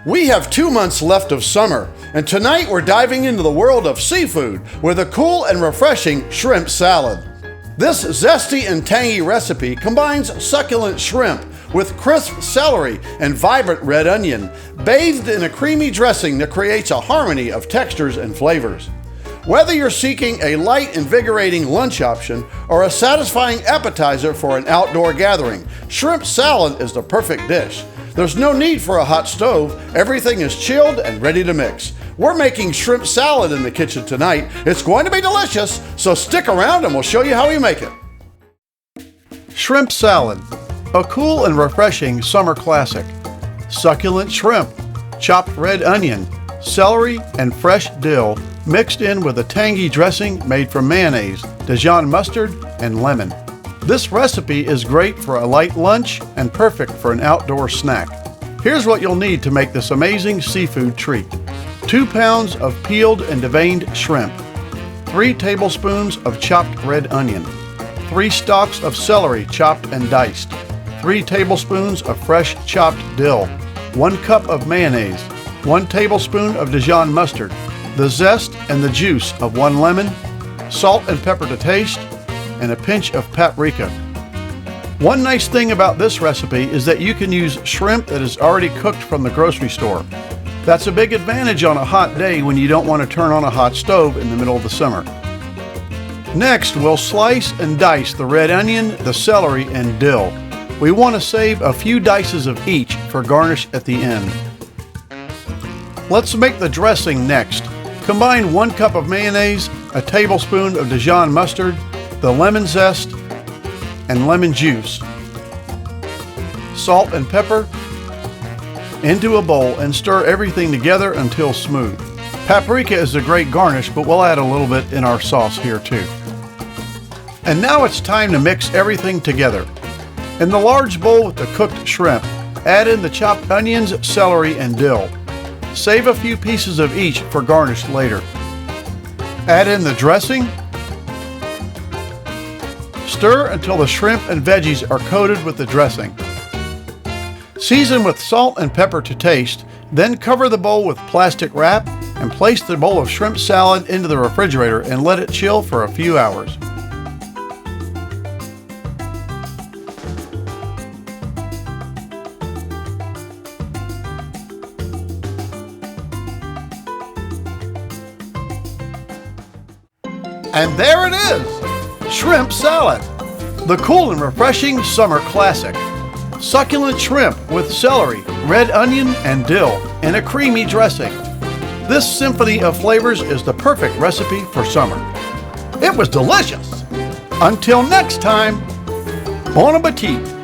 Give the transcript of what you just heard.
We have 2 months left of summer, and tonight we're diving into the world of seafood with a cool and refreshing shrimp salad. This zesty and tangy recipe combines succulent shrimp with crisp celery and vibrant red onion, bathed in a creamy dressing that creates a harmony of textures and flavors. Whether you're seeking a light, invigorating lunch option or a satisfying appetizer for an outdoor gathering, shrimp salad is the perfect dish. There's no need for a hot stove. Everything is chilled and ready to mix. We're making shrimp salad in the kitchen tonight. It's going to be delicious, so stick around and we'll show you how we make it. Shrimp salad, a cool and refreshing summer classic. Succulent shrimp, chopped red onion, celery, and fresh dill mixed in with a tangy dressing made from mayonnaise, Dijon mustard, and lemon. This recipe is great for a light lunch and perfect for an outdoor snack. Here's what you'll need to make this amazing seafood treat. 2 pounds of peeled and deveined shrimp, 3 tablespoons of chopped red onion, 3 stalks of celery chopped and diced, 3 tablespoons of fresh chopped dill, 1 cup of mayonnaise, 1 tablespoon of Dijon mustard, the zest and the juice of 1 lemon, salt and pepper to taste, and a pinch of paprika. One nice thing about this recipe is that you can use shrimp that is already cooked from the grocery store. That's a big advantage on a hot day when you don't want to turn on a hot stove in the middle of the summer. Next, we'll slice and dice the red onion, the celery, and dill. We want to save a few dices of each for garnish at the end. Let's make the dressing next. Combine 1 cup of mayonnaise, a tablespoon of Dijon mustard, the lemon zest, and lemon juice, salt and pepper into a bowl and stir everything together until smooth. Paprika is a great garnish, but we'll add a little bit in our sauce here too. And now it's time to mix everything together. In the large bowl with the cooked shrimp, add in the chopped onions, celery, and dill. Save a few pieces of each for garnish later. Add in the dressing. Stir until the shrimp and veggies are coated with the dressing. Season with salt and pepper to taste, then cover the bowl with plastic wrap and place the bowl of shrimp salad into the refrigerator and let it chill for a few hours. And there it is! Shrimp salad! The cool and refreshing summer classic. Succulent shrimp with celery, red onion, and dill in a creamy dressing. This symphony of flavors is the perfect recipe for summer. It was delicious! Until next time, bon appetit!